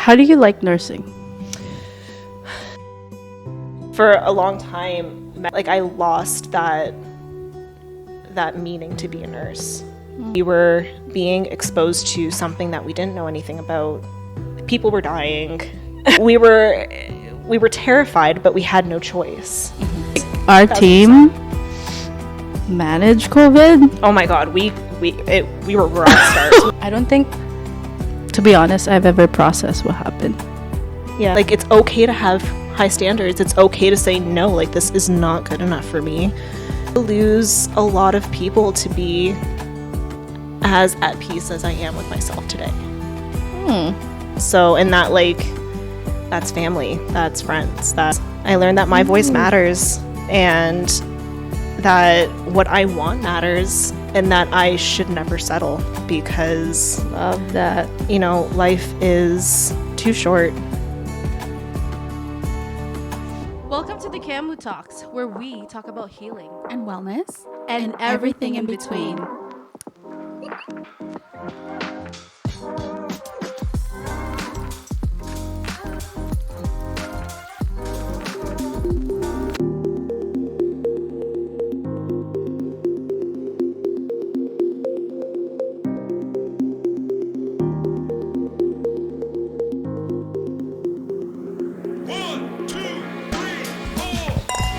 How do you like nursing? For a long time, like, I lost that meaning to be a nurse. We were being exposed to something that we didn't know anything about. People were dying. We were terrified, but we had no choice. Our team managed COVID. Oh my God, we were rock stars. I don't think, to be honest, I've ever processed what happened. Yeah, like, it's okay to have high standards. It's okay to say no, like, this is not good enough for me. I lose a lot of people to be as at peace as I am with myself today. So, and that, like, that's family, that's friends. That I learned that my voice matters, and that what I want matters, and that I should never settle, because Love that. you know, life is too short. Welcome to the Camu Talks, where we talk about healing and wellness and everything in between.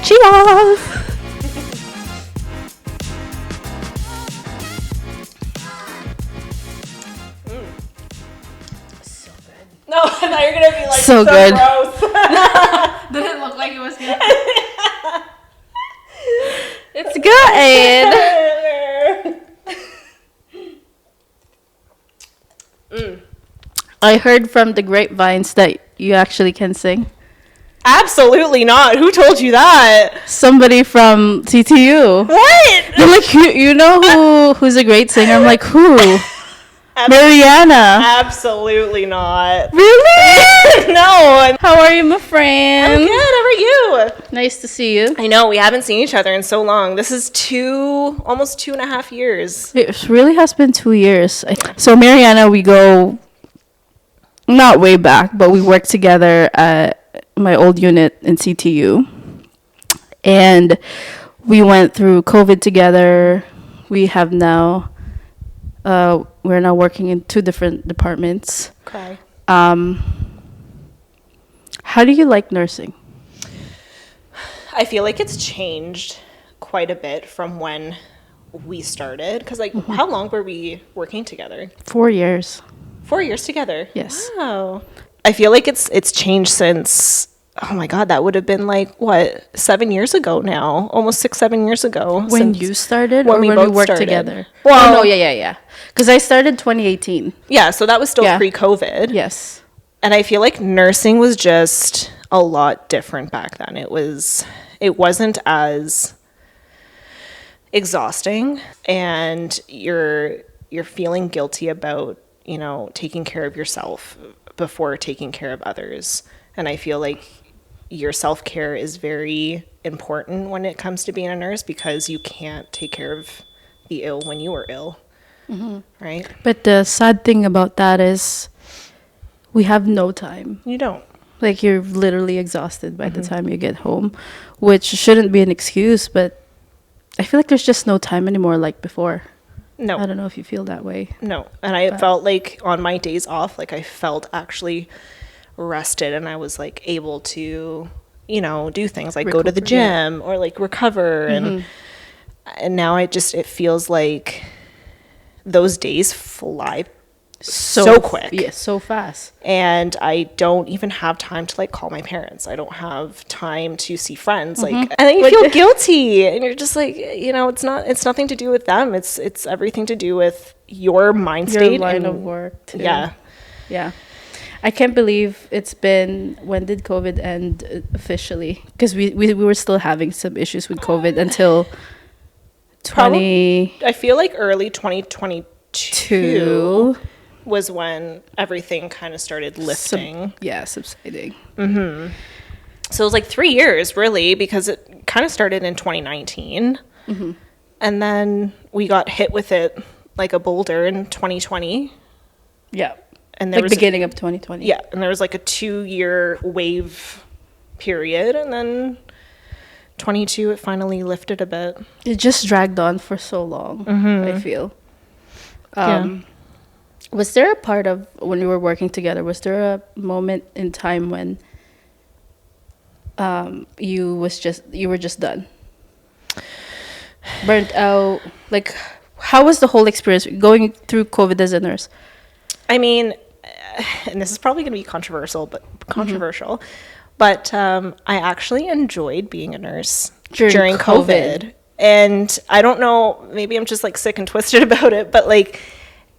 Cheers! No, I thought you were gonna be like So good. gross. Didn't look like it was good. It's good. I heard from the grapevines that you actually can sing. Absolutely not. Who told you that? Somebody from TTU. What? They're like, you know who's a great singer? I'm like, who? Mariana. Absolutely not. Really? No. How are you, my friend? I'm good. How are you? Nice to see you. I know, we haven't seen each other in so long. This is almost 2.5 years. It really has been 2 years. So Mariana, we go not way back, but we worked together at my old unit in CTU. And we went through COVID together. We have now, we're now working in 2 different departments. Okay. How do you like nursing? I feel like it's changed quite a bit from when we started. Because, like, how long were we working together? 4 years. 4 years together? Yes. Wow. I feel like it's changed since, oh my God, that would have been like, what, 7 years ago now? Almost 6-7 years ago. When you started, when or we when both we worked started. together? Well, no, yeah. Because I started 2018. Yeah, so that was still Yeah. pre-COVID. Yes. And I feel like nursing was just a lot different back then. It wasn't as exhausting, and you're feeling guilty about, you know, taking care of yourself before taking care of others. And I feel like your self-care is very important when it comes to being a nurse, because you can't take care of the ill when you are ill. Right? But the sad thing about that is we have no time. You don't. Like, you're literally exhausted by the time you get home, which shouldn't be an excuse, but I feel like there's just no time anymore like before. No. I don't know if you feel that way. No. And I felt like on my days off, like, I felt actually rested, and I was, like, able to, you know, do things like go to the gym or, like, recover. And now it feels like those days fly so quick. Yeah, so fast. And I don't even have time to, like, call my parents. I don't have time to see friends. Like, and then you feel guilty, and you're just like, you know, it's nothing to do with them. It's everything to do with your mind state. Your line of work too. Yeah. I can't believe it's been, when did COVID end officially? Because we were still having some issues with COVID until I feel like early 2022 was when everything kind of started lifting. Subsiding. So it was like 3 years, really, because it kind of started in 2019. And then we got hit with it like a boulder in 2020. Yeah. and there Like was beginning of 2020. yeah, and there was like a 2-year wave period, and then 22 it finally lifted a bit. It just dragged on for so long, I feel. Yeah. Was there a part of when we were working together, was there a moment in time when you were just done? Burnt out? Like, how was the whole experience going through COVID as a nurse? I mean, and this is probably going to be controversial, but I actually enjoyed being a nurse during COVID. And I don't know, maybe I'm just like sick and twisted about it, but like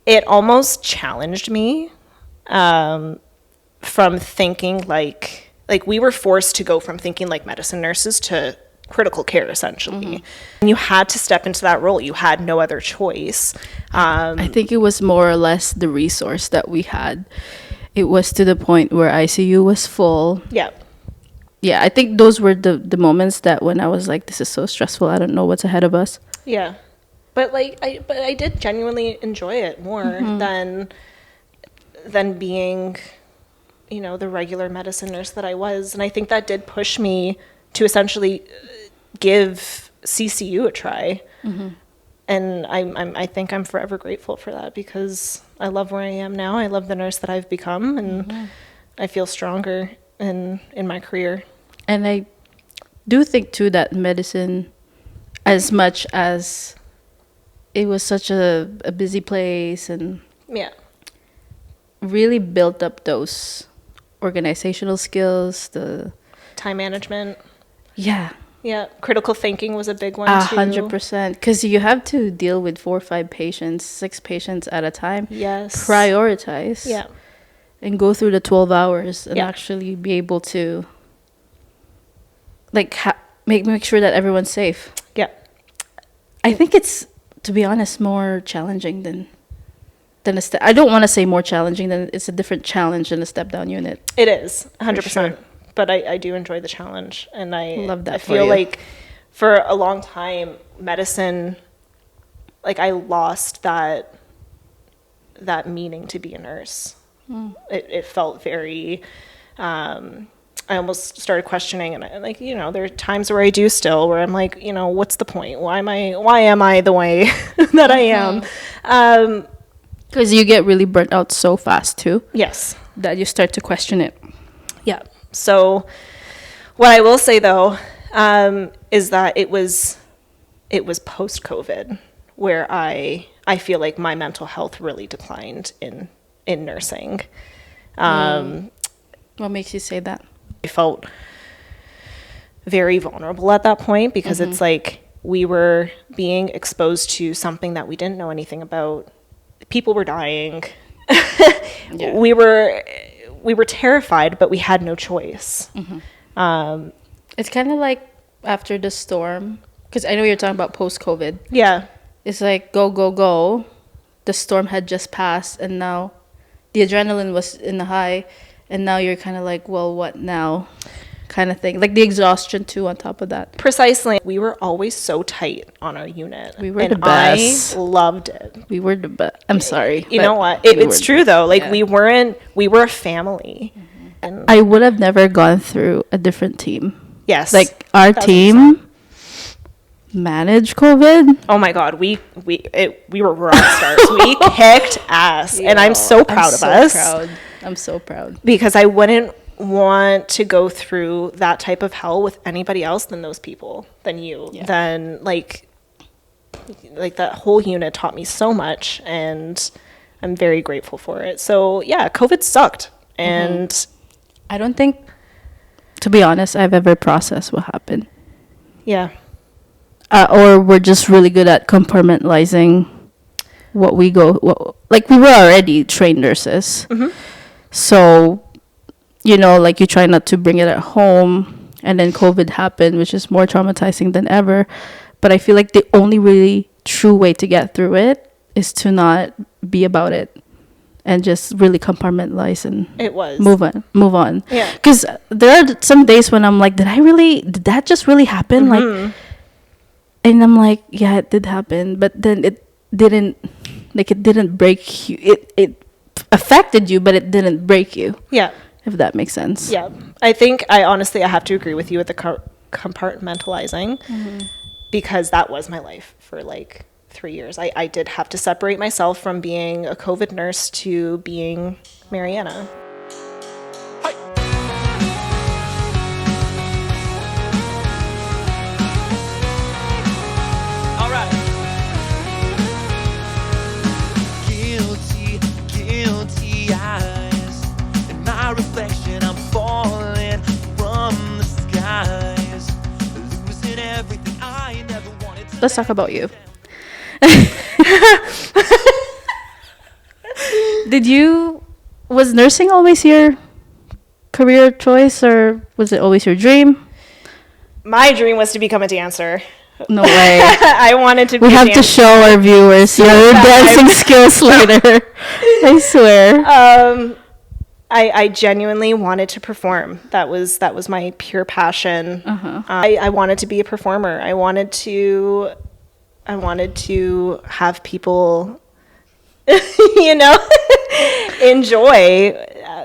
it almost challenged me from thinking like we were forced to go from thinking like medicine nurses to critical care, essentially. And you had to step into that role. You had no other choice. I think it was more or less the resource that we had. It was to the point where ICU was full. Yeah. Yeah, I think those were the moments that when I was like, this is so stressful, I don't know what's ahead of us. Yeah. But like I did genuinely enjoy it more than being, you know, the regular medicine nurse that I was. And I think that did push me to essentially give CCU a try. And I think I'm forever grateful for that, because I love where I am now. I love the nurse that I've become, and I feel stronger in my career. And I do think too that medicine, as much as it was such a busy place and Yeah. really built up those organizational skills, the Time management. yeah, Yeah. Critical thinking was a big one too. 100%, because you have to deal with 4 or 5 patients, 6 patients at a time. Yes. Prioritize. Yeah. And go through the 12 hours and Yeah. actually be able to like make sure that everyone's safe. Yeah. I think it's, to be honest, more challenging than a step. I don't want to say more challenging than, it's a different challenge than a step down unit. It is 100%. sure. But I do enjoy the challenge, and I Love that I for feel you. like for a long time medicine, like I lost that meaning to be a nurse. It felt very I almost started questioning, and I, like, you know, there are times where I do still, where I'm like, you know, what's the point? Why am I the way that I am? Because you get really burnt out so fast too Yes. that you start to question it. Yeah. So what I will say though, is that it was post-COVID where I feel like my mental health really declined in nursing. What makes you say that? I felt very vulnerable at that point, because it's like we were being exposed to something that we didn't know anything about. People were dying. Yeah. We were terrified, but we had no choice. It's kind of like after the storm, because I know you're talking about post-COVID. Yeah. It's like go, go, go. The storm had just passed, and now the adrenaline was in the high, and now you're kind of like, well, what now? Kind of thing. Like the exhaustion too on top of that. Precisely. We were always so tight on our unit. We were and the best. I loved it. We were the best. I'm sorry. You but know what? we It's were- true though. Like yeah. we were a family. And I would have never gone through a different team. yes. Like our 1000%. team managed COVID. Oh my God, we were rock stars. We kicked ass, and I'm so proud of us. I'm so proud. Because I wouldn't want to go through that type of hell with anybody else than those people, than you. Yeah. Then like that whole unit taught me so much, and I'm very grateful for it. So yeah, COVID sucked, and I don't think, to be honest, I've ever processed what happened. yeah. Or we're just really good at compartmentalizing what we go. Like we were already trained nurses. So, you know, like you try not to bring it at home, and then COVID happened, which is more traumatizing than ever. But I feel like the only really true way to get through it is to not be about it and just really compartmentalize and It was. move on. Yeah. Because there are some days when I'm like, did that just really happen? Like, and I'm like, yeah, it did happen, but then it didn't break you. affected you, but it didn't break you. Yeah. If that makes sense. Yeah. I think I have to agree with you with the compartmentalizing, because that was my life for like 3 years. I did have to separate myself from being a COVID nurse to being Mariana. All right. Guilty eyes. In my reflection, I'm falling from the skies, losing everything I never wanted to. Let's talk about you. Was nursing always your career choice, or was it always your dream? My dream was to become a dancer. No way. I wanted to be We have to show our viewers your dancing skills later. I swear. I genuinely wanted to perform. That was my pure passion. I wanted to be a performer. I wanted to have people, enjoy.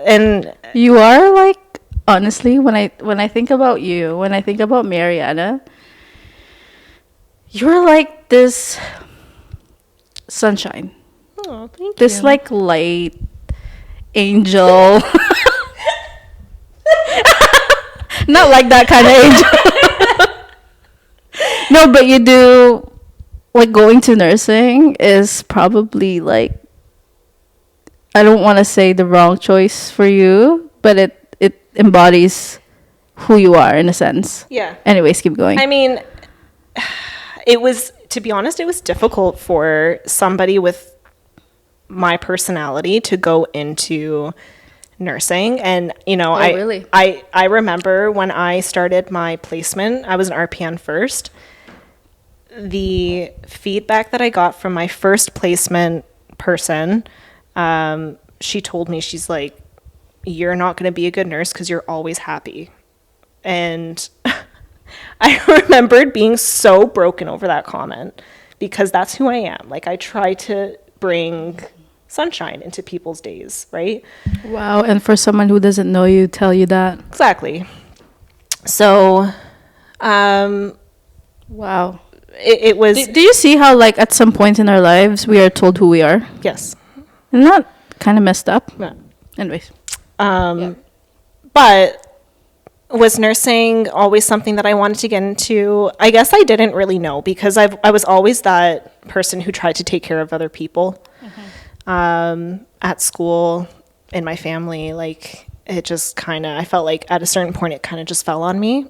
And You are like, honestly, when I think about you, when I think about Mariana, you're like this sunshine. oh, thank This you. like light angel. Not like that kind of angel. No, but you do, like, going to nursing is probably like, I don't want to say the wrong choice for you, but it embodies who you are in a sense. Yeah. Anyways, keep going. I mean, to be honest, it was difficult for somebody with my personality to go into nursing. And, really? I remember when I started my placement, I was an RPN first. The feedback that I got from my first placement person, she told me, she's like, you're not going to be a good nurse because you're always happy. And I remembered being so broken over that comment, because that's who I am. Like, I try to bring sunshine into people's days, right? Wow. And for someone who doesn't know you, tell you that. Exactly. So, Wow. it was, Do you see how, like, at some point in our lives, we are told who we are? yes. Isn't that kind of messed up? Yeah. Anyways. But was nursing always something that I wanted to get into? I guess I didn't really know, because I was always that person who tried to take care of other people. At school, in my family, like, it just kind of, I felt like at a certain point it kind of just fell on me.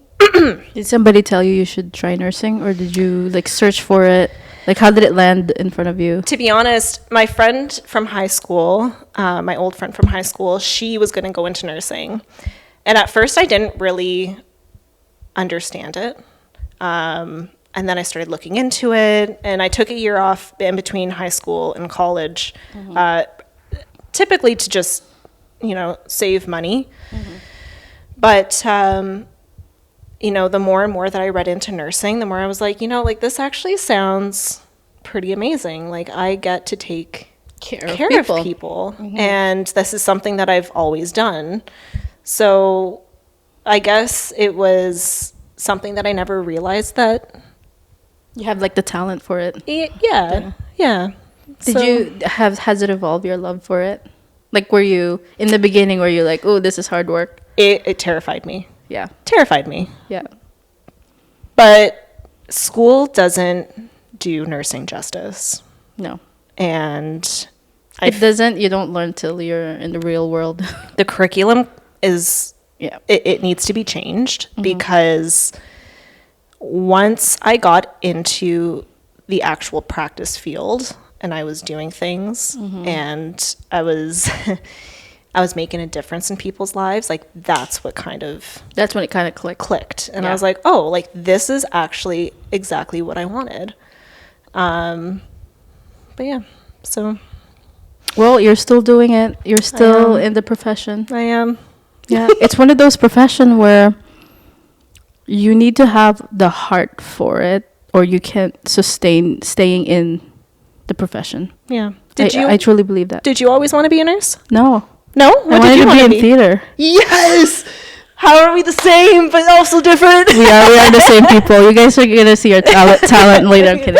Did somebody tell you should try nursing, or did you, like, search for it? Like, how did it land in front of you? To be honest, my friend from high school, my old friend from high school, she was going to go into nursing. And at first I didn't really understand it. And then I started looking into it, and I took a year off in between high school and college, typically to just, save money. But, the more and more that I read into nursing, the more I was like, like, this actually sounds pretty amazing. Like, I get to take care of people. And this is something that I've always done. So I guess it was something that I never realized that. You have, like, the talent for it. Yeah. Has it evolved, your love for it? Like, were you, in the beginning, were you like, oh, this is hard work? It terrified me. Yeah. Terrified me. Yeah. But school doesn't do nursing justice. No. And It doesn't, you don't learn till you're in the real world. the curriculum is, Yeah. it needs to be changed, because once I got into the actual practice field and I was doing things and I was I was making a difference in people's lives, like, that's what kind of That's when it kind of clicked. And I Yeah. was like, oh, like, this is actually exactly what I wanted. But yeah, so Well, you're still doing it. You're still in the profession. I am. Yeah. It's one of those professions where you need to have the heart for it, or you can't sustain staying in the profession. Yeah. I truly believe that. Did you always want to be a nurse? No. No? I What did wanted you to want be to in theater. Yes! How are we the same, but also different? We are the same people. You guys are gonna see our talent later. I'm kidding.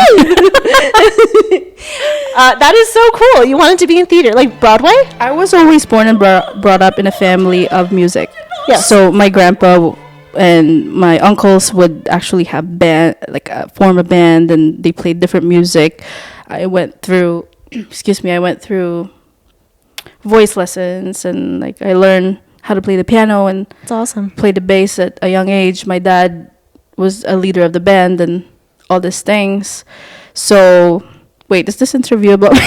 That is so cool. You wanted to be in theater, like Broadway? I was always born and brought up in a family of music. Yes. So my grandpa and my uncles would actually have band, form a band, and they played different music. I went through, I went through voice lessons, and like I learned how to play the piano and That's awesome. play the bass at a young age. My dad was a leader of the band and all these things. So, wait, is this interview about me?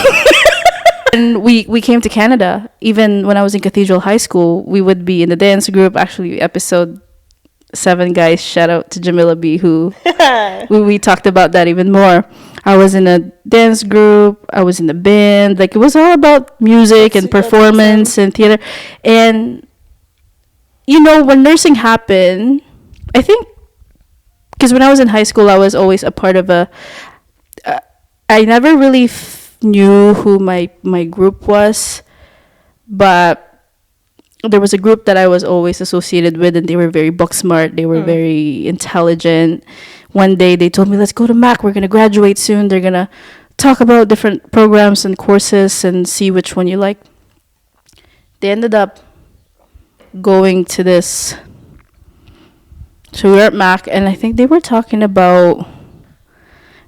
And we came to Canada. Even when I was in Cathedral High School, we would be in the dance group. Actually, episode 7, guys, shout out to Jamila B, who we talked about that even more. I was in a dance group. I was in the band. Like, it was all about music and performance and theater. And you know, when nursing happened, I think, because when I was in high school, I was always a part of I never really knew who my group was, but there was a group that I was always associated with, and they were very book smart. They were very intelligent. One day they told me, let's go to Mac. We're going to graduate soon. They're going to talk about different programs and courses and see which one you like. They ended up going to this. So we were at Mac, and I think they were talking about,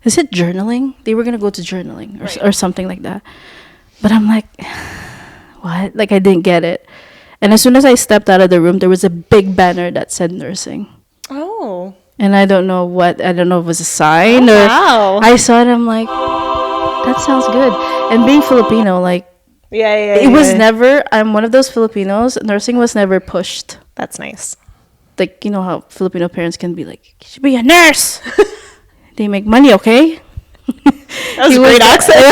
is it journaling? They were going to go to journaling or something like that. But I'm like, what? Like, I didn't get it. And as soon as I stepped out of the room, there was a big banner that said nursing. Oh. And I don't know if it was a sign or wow. I saw it. I'm like, that sounds good. And being Filipino, like, it was never, I'm one of those Filipinos, nursing was never pushed. That's nice. Like, you know how Filipino parents can be like, you should be a nurse. They make money, okay? That was a great accent.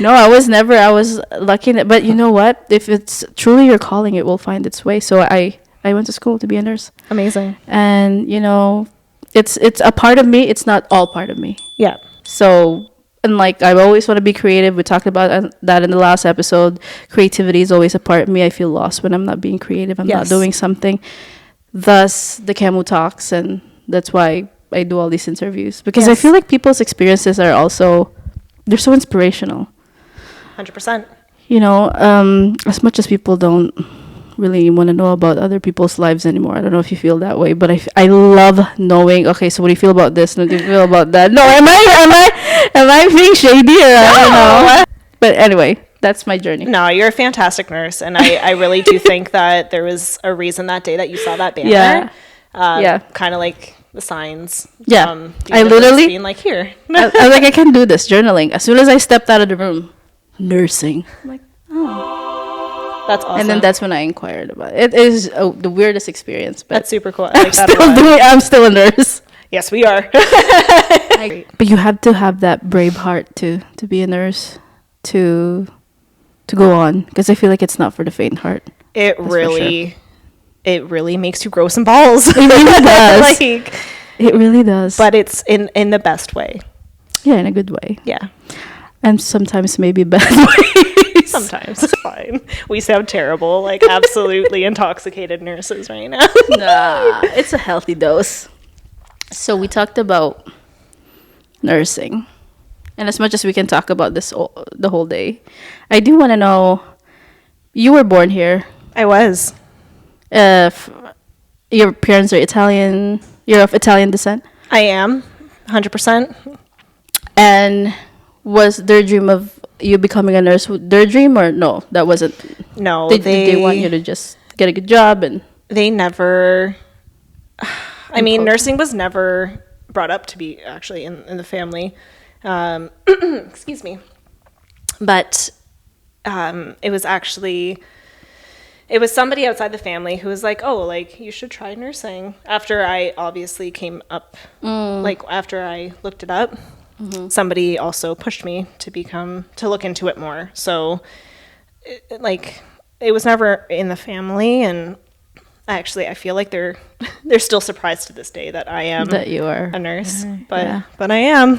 No, I was lucky. But you know what? If it's truly your calling, it will find its way. So I went to school to be a nurse. Amazing. And, you know, it's a part of me. It's not all part of me. Yeah. So, and like, I always want to be creative. We talked about that in the last episode. Creativity is always a part of me. I feel lost when I'm not being creative. I'm not doing something. Thus, the Camu Talks. And that's why I do all these interviews. Because I feel like people's experiences are also, they're so inspirational. 100%. You know, as much as people don't really want to know about other people's lives anymore. I don't know if you feel that way, but I love knowing, okay, so what do you feel about this? What do you feel about that? No, am I being shady or I don't know? But anyway, that's my journey. No, you're a fantastic nurse, and I really do think that there was a reason that day that you saw that banner. Yeah. Kind of like the signs. Yeah. I literally being like, here. I was like, I can do this, journaling. As soon as I stepped out of the room, nursing. I'm like, oh. That's awesome. And then that's when I inquired about it. It is the weirdest experience, but that's super cool. I like that a lot. I'm still a nurse. Yes, we are. But you have to have that brave heart to be a nurse, to go on, because I feel like it's not for the faint heart. It really makes you grow some balls. It really does. It really does. But it's in the best way. Yeah, in a good way. Yeah. And sometimes maybe bad ways. Sometimes it's fine. We sound terrible, like absolutely intoxicated nurses right now. Nah, it's a healthy dose. So we talked about nursing, and as much as we can talk about this the whole day, I do want to know, you were born here. I was. Your parents are Italian. You're of Italian descent. I am, 100%. And was their dream of you becoming a nurse their dream, or no? That wasn't. No, they want you to just get a good job, and they never. I mean, nursing was never brought up to be actually in the family. Excuse me. But it was somebody outside the family who was like, oh, like, you should try nursing. After I obviously came up, like, after I looked it up, somebody also pushed me to look into it more. So, it was never in the family, and I feel like they're still surprised to this day that I am that you are a nurse, but I am.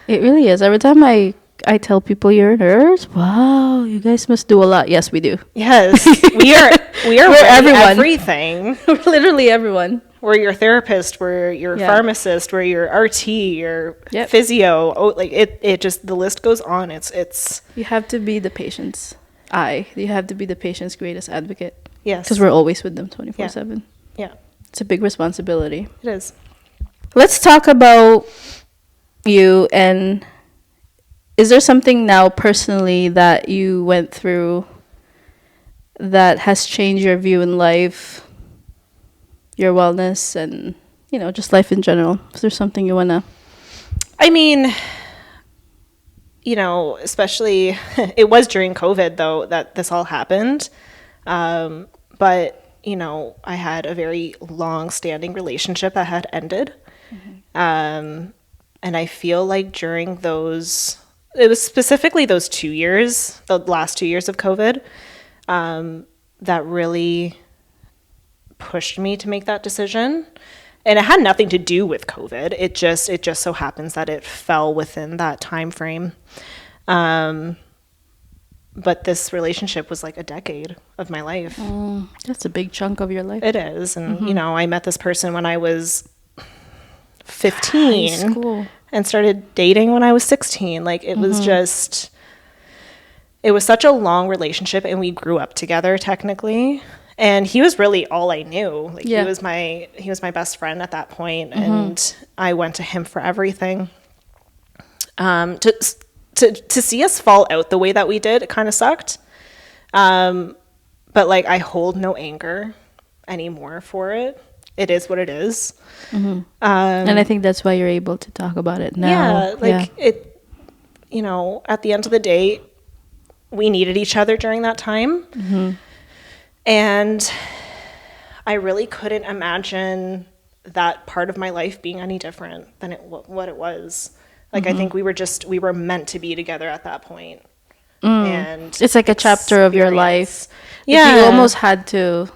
It really is. Every time I I tell people you're a nurse. Wow, you guys must do a lot. Yes, we do. Yes, we are We're really everyone. everything. We're literally everyone. We're your therapist, we're your Yeah. pharmacist, we're your RT, your Yep. physio. Oh, like it just, the list goes on. It's You have to be the patient's eye. You have to be the patient's greatest advocate. yes. Because we're always with them 24/7. Yeah, It's a big responsibility. it is. Let's talk about you. And is there something now personally that you went through that has changed your view in life, your wellness, and, you know, just life in general? Is there something you want to... I mean, you know, especially it was during COVID though that this all happened. But you know, I had a very long-standing relationship that had ended. And I feel like during those, it was specifically those 2 years, the last 2 years of COVID, that really pushed me to make that decision. And it had nothing to do with COVID. It just so happens that it fell within that time frame. But this relationship was like a decade of my life. That's a big chunk of your life. It is. And, you know, I met this person when I was 15 High school. and started dating when I was 16. Like, it was just, it was such a long relationship, and we grew up together technically. And he was really all I knew. Like, Yeah. he was my best friend at that point, and I went to him for everything. To see us fall out the way that we did, it kind of sucked. But like, I hold no anger anymore for it. It is what it is. And I think that's why you're able to talk about it now. Yeah, like it, you know, at the end of the day, we needed each other during that time. And I really couldn't imagine that part of my life being any different than what it was. Like, I think we were meant to be together at that point. And It's like a chapter of your life. Yeah. You almost had to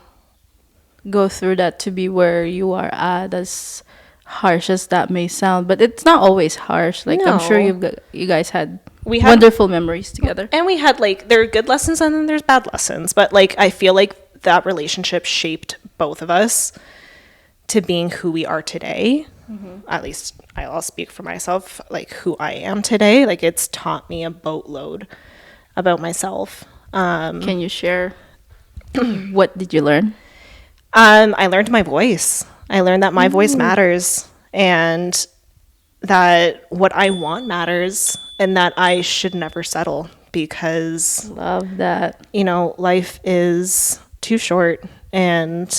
go through that to be where you are at, as harsh as that may sound. But it's not always harsh. Like, I'm sure No. you guys had We had- wonderful memories together. And we had, like, there are good lessons and then there's bad lessons. But, like, I feel like that relationship shaped both of us to being who we are today. At least I'll speak for myself, like, who I am today. Like, it's taught me a boatload about myself. Can you share what did you learn? I learned my voice. I learned that my voice matters, and that what I want matters, and that I should never settle, because, Love that. you know, life is too short, and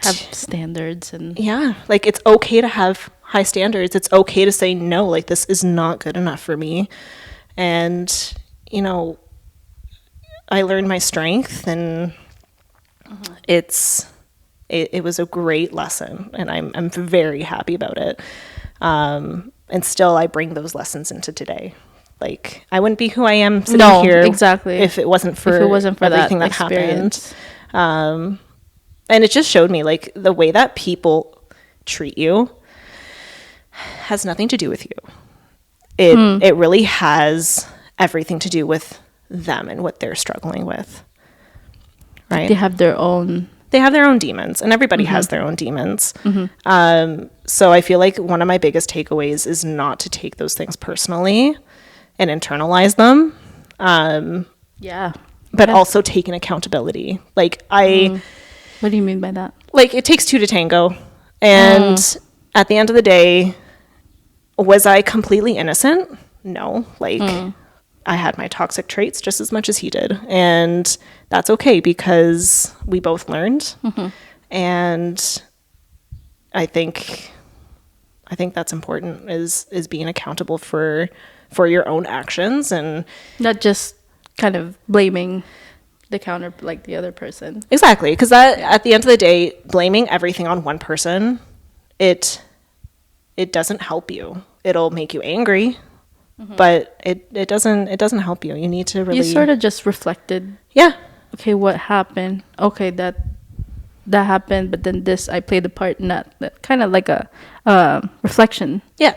Have standards and yeah, like, it's okay to have high standards. It's okay to say no, like, this is not good enough for me. And, you know, I learned my strength, and it was a great lesson, and I'm very happy about it. And still, I bring those lessons into today. Like, I wouldn't be who I am sitting here exactly if it wasn't for everything that experience. happened. And it just showed me, like, the way that people treat you has nothing to do with you. It really has everything to do with them and what they're struggling with. Right? They have their own. They have their own demons, and everybody has their own demons. So I feel like one of my biggest takeaways is not to take those things personally and internalize them, Yeah. but also take an accountability. Like, What do you mean by that? like, it takes two to tango. And at the end of the day, was I completely innocent? No. Like, I had my toxic traits just as much as he did. And that's okay, because we both learned. And I think that's important, is being accountable for your own actions. And Not just kind of blaming the counter, like the other person. exactly, because that, at the end of the day, blaming everything on one person, it doesn't help you. It'll make you angry, but it doesn't help you. You need to really, You sort of just reflected. yeah, Okay, what happened? Okay, that happened, but then this, I played the part in that kind of like a reflection. yeah,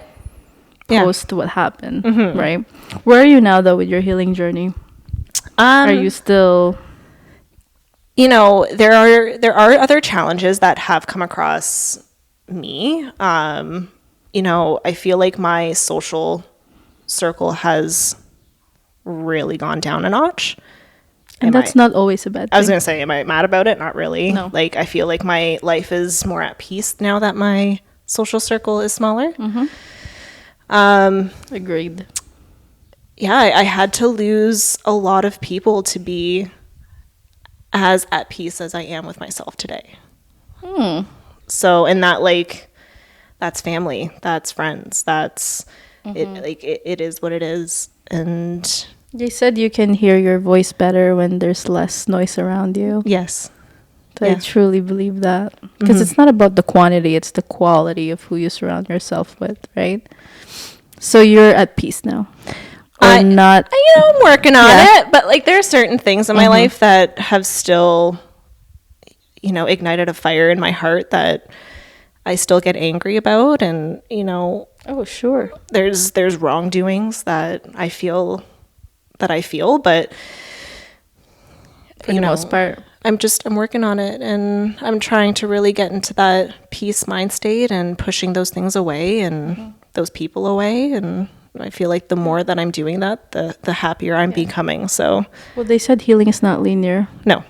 Yeah. post what happened, right? Where are you now though with your healing journey? Are you still You know, there are other challenges that have come across me. You know, I feel like my social circle has really gone down a notch. and that's not always a bad I was thing. going to say, am I mad about it? Not really. No. Like, I feel like my life is more at peace now that my social circle is smaller. Agreed. Yeah, I had to lose a lot of people to be as at peace as I am with myself today. So, and that, like, that's family, that's friends, that's it. Like, it is what it is. And They said you can hear your voice better when there's less noise around you. yes, So I yeah. truly believe that. Because it's not about the quantity, it's the quality of who you surround yourself with, right? So you're at peace now. Or not. You know, I'm working on Yeah. it, but like there are certain things in my life that have still, you know, ignited a fire in my heart that I still get angry about, and you know, Oh, sure. there's wrongdoings that I feel, but For the most part. I'm working on it, and I'm trying to really get into that peace mind state and pushing those things away and those people away. And I feel like the more that I'm doing that, the happier I'm becoming. So Well, they said healing is not linear. no,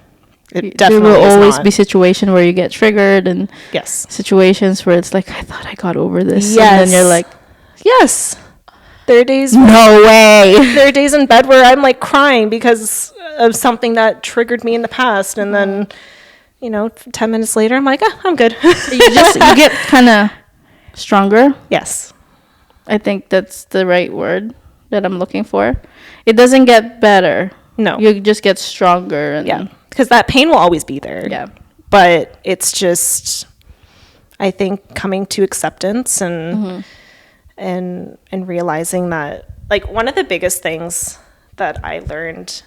it There definitely will is always not. be situations where you get triggered and Yes. situations where it's like, I thought I got over this. Yes. And then you're like, Yes. There are days no way. there are days in bed where I'm like crying because of something that triggered me in the past, and then you know, 10 minutes later I'm like, I'm good. You get kind of stronger. Yes. I think that's the right word that I'm looking for. It doesn't get better. No. You just get stronger. And Yeah. Because that pain will always be there. Yeah. But it's just, I think, coming to acceptance and and realizing that, like, one of the biggest things that I learned,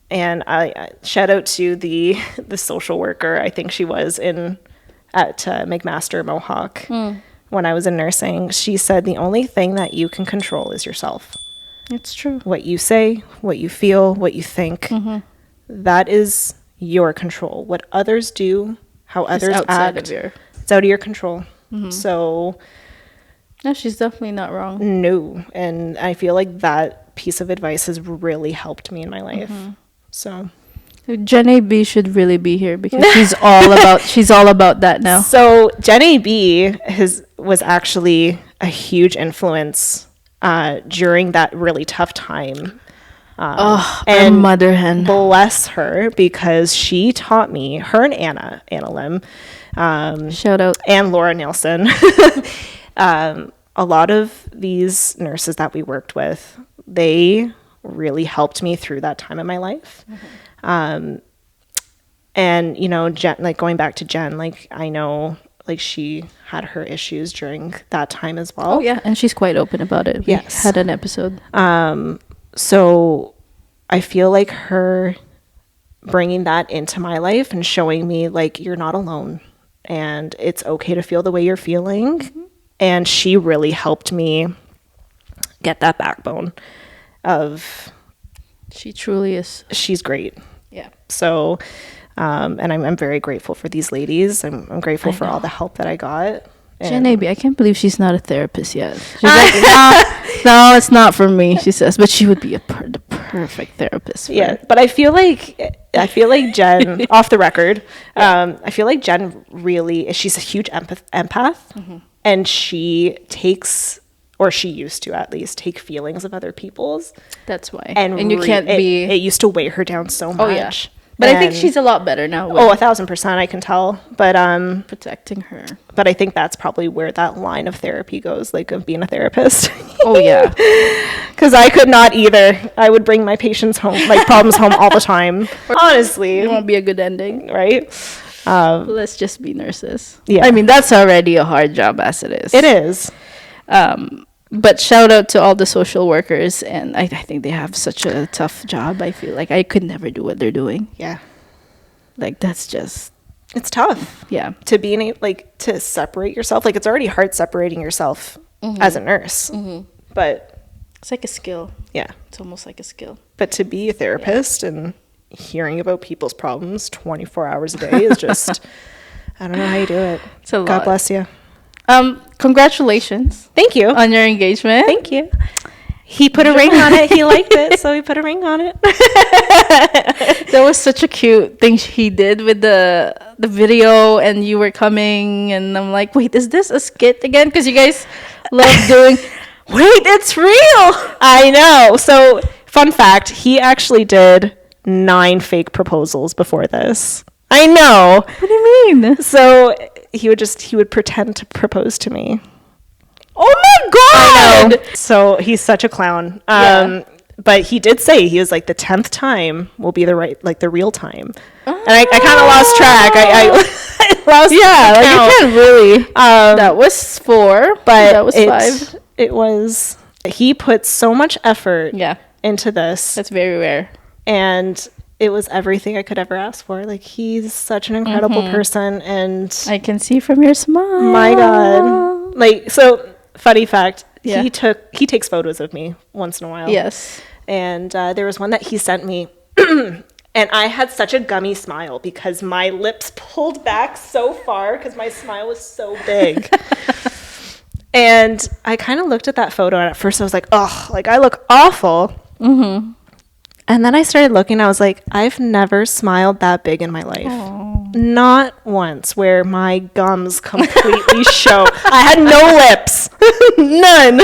and I shout out to the social worker, I think she was at McMaster Mohawk when I was in nursing. She said the only thing that you can control is yourself. It's true. What you say, what you feel, what you think, that is your control. What others do, how It's others outside act, of your. it's out of your control. So No, she's definitely not wrong. no, and I feel like that piece of advice has really helped me in my life. So Jenn AB should really be here because she's all about that now. So Jenn AB was actually a huge influence during that really tough time. Our and mother hen. Bless her, because she taught me, her and Anna Lim, Shout out. and Laura Nielsen, a lot of these nurses that we worked with, they really helped me through that time in my life. And, you know, Jen, like going back to Jen, like I know like she had her issues during that time as well. Oh, yeah. And she's quite open about it. We Yes. had an episode. So I feel like her bringing that into my life and showing me like you're not alone and it's okay to feel the way you're feeling. And she really helped me get that backbone of She truly is. she's great. Yeah. So, and I'm very grateful for these ladies. I'm grateful for all the help that I got. Jenn AB, I can't believe she's not a therapist yet. She's like, no, it's not for me, she says. But she would be the perfect therapist. For Yeah, but I feel like Jen, off the record, I feel like Jen really, she's a huge empath, and she takes, or she used to at least, take feelings of other people's. That's why. And you can't be. It used to weigh her down so much. Oh, yeah. But I think And- she's a lot better now with 1,000%, I can tell. But protecting her. but I think that's probably where that line of therapy goes, like of being a therapist. Oh, yeah. Because I could not either. I would bring my patients home, like problems home all the time. Honestly, It won't be a good ending. right? Let's just be nurses. Yeah. I mean, that's already a hard job as it is. It is. But shout out to all the social workers. And I think they have such a tough job. I feel like I could never do what they're doing. Yeah. Like, that's just, It's tough yeah. to be like to separate yourself. Like it's already hard separating yourself as a nurse. But It's like a skill. yeah, It's almost like a skill. but to be a therapist and hearing about people's problems 24 hours a day is just, I don't know how you do it. It's a lot. God bless you. Congratulations Thank you. on your engagement. Thank you. He put a ring on it. He liked it, so he put a ring on it. That was such a cute thing he did with the video, and you were coming, and I'm like, wait, is this a skit again? Because you guys love doing. Wait, it's real. I know. So, fun fact, he actually did 9 fake proposals before this. I know. What do you mean? So, he would pretend to propose to me. Oh my god! So, he's such a clown. Yeah. But he did say, he was like, the 10th time will be the real time. And I kind of lost track. I lost Like count. you can't really. That was 4, But that was 5. He put so much effort Yeah, into this. that's very rare. And it was everything I could ever ask for. Like, he's such an incredible person. And I can see from your smile. my God. Like, so funny fact, Yeah. he takes photos of me once in a while. Yes. And there was one that he sent me. And I had such a gummy smile because my lips pulled back so far because my smile was so big. And I kind of looked at that photo, and at first I was like, oh, like I look awful. And then I started looking, I was like, I've never smiled that big in my life. Aww. Not once, where my gums completely show. I had no lips. None.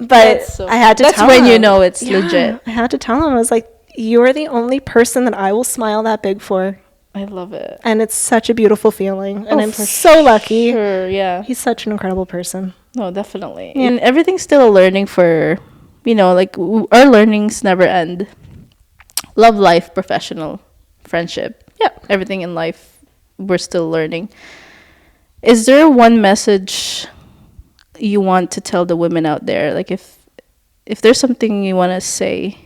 But I had to tell him. That's when you know it's legit. I had to tell him. I was like, you're the only person that I will smile that big for. I love it. And it's such a beautiful feeling. And I'm for so lucky. Sure, yeah. He's such an incredible person. No, definitely. And everything's still a learning for, like our learnings never end. Love life, professional, friendship. Yeah, everything in life, we're still learning. Is there one message you want to tell the women out there? Like if there's something you want to say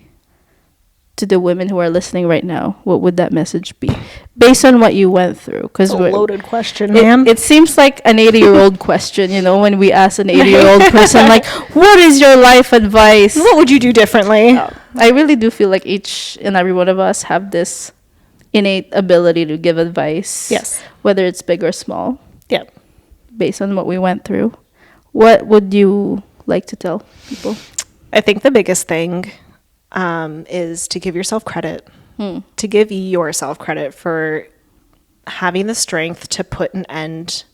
to the women who are listening right now, what would that message be based on what you went through? Because A loaded question, ma'am. it seems like an 80-year-old question, when we ask an 80-year-old person, like, what is your life advice? What would you do differently? I really do feel like each and every one of us have this innate ability to give advice. Yes. Whether it's big or small, Yeah. based on what we went through. What would you like to tell people? I think the biggest thing is to give yourself credit. To give yourself credit for having the strength to put an end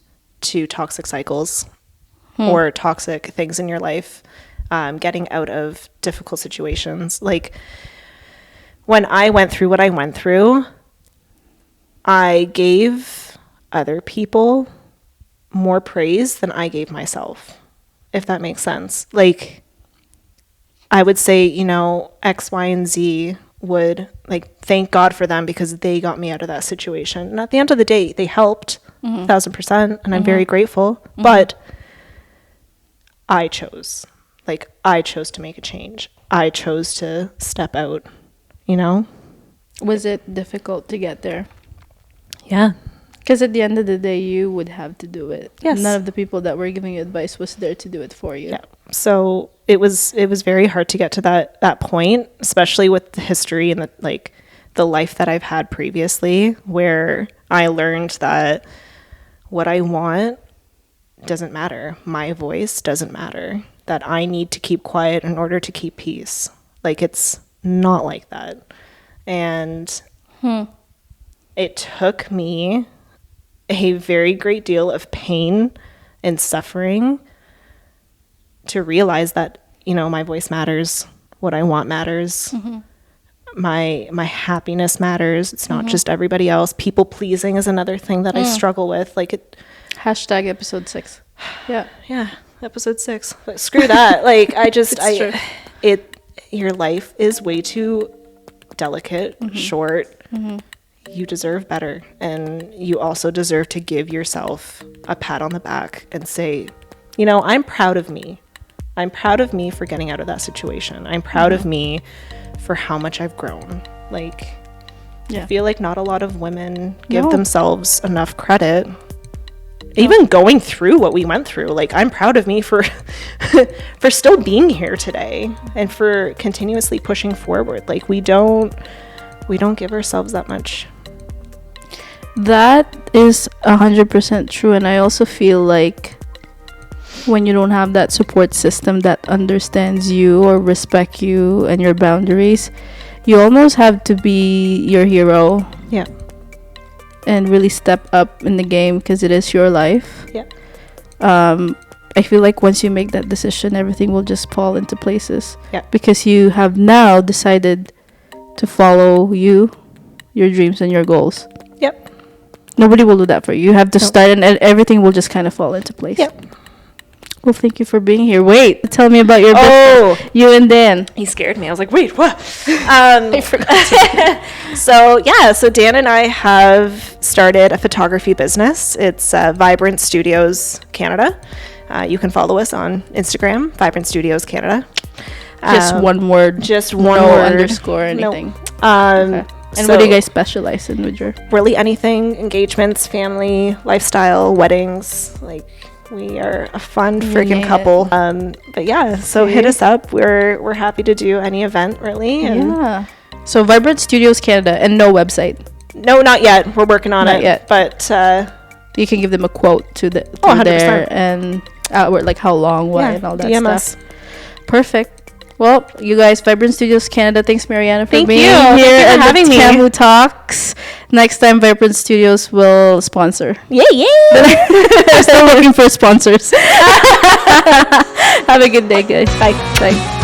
to toxic cycles or toxic things in your life, getting out of difficult situations. Like, when I went through what I went through, I gave other people more praise than I gave myself, if that makes sense. Like, I would say, X, Y, and Z would, like, thank God for them because they got me out of that situation. And at the end of the day, they helped 1,000%, and I'm very grateful. But I chose to make a change. I chose to step out, Was it difficult to get there? Yeah. Because at the end of the day, you would have to do it. Yes. None of the people that were giving you advice was there to do it for you. Yeah. So it was very hard to get to that point, especially with the history and the life that I've had previously, where I learned that what I want doesn't matter. My voice doesn't matter. That I need to keep quiet in order to keep peace. Like, it's not like that. And it took me a very great deal of pain and suffering to realize that, my voice matters, what I want matters, my happiness matters. It's not just everybody else. People pleasing is another thing that I struggle with. Like, Hashtag episode 6. Yeah. Yeah, episode 6. Like, screw that. Like, your life is way too delicate, short. You deserve better, and you also deserve to give yourself a pat on the back and say, I'm proud of me. I'm proud of me for getting out of that situation. I'm proud of me for how much I've grown. Like, I feel like not a lot of women give themselves enough credit even going through what we went through. Like, I'm proud of me for for still being here today and for continuously pushing forward. Like, we don't give ourselves that much. That is 100% true, and I also feel like when you don't have that support system that understands you or respect you and your boundaries, you almost have to be your hero. Yeah. And really step up in the game because it is your life. Yeah. I feel like once you make that decision, everything will just fall into places. Yeah. Because you have now decided to follow your dreams and your goals. Yep. Nobody will do that for you. You have to start, and everything will just kind of fall into place. Yep. Well, thank you for being here. Wait, tell me about your business. You and Dan. He scared me. I was like, wait, what? I forgot. So Dan and I have started a photography business. It's Vibrant Studios Canada. You can follow us on Instagram, Vibrant Studios Canada. Just one word. Just one no word. underscore or anything. Okay. And what do you guys specialize in with your? Really anything, engagements, family, lifestyle, weddings, like... We are a fun freaking couple. But yeah, so hit us up. We're happy to do any event, really. And yeah. So Vibrant Studios Canada, and no website. No, not yet. We're working on it. Not yet. But you can give them a quote to the 100%. there and like how long, why, and all that DM stuff. Perfect. Well, you guys, Vibrant Studios Canada, thanks Mariana for being here at having the Camu Talks. Next time, Vibrant Studios will sponsor. Yeah. I'm still looking for sponsors. Have a good day, guys. Bye. Bye.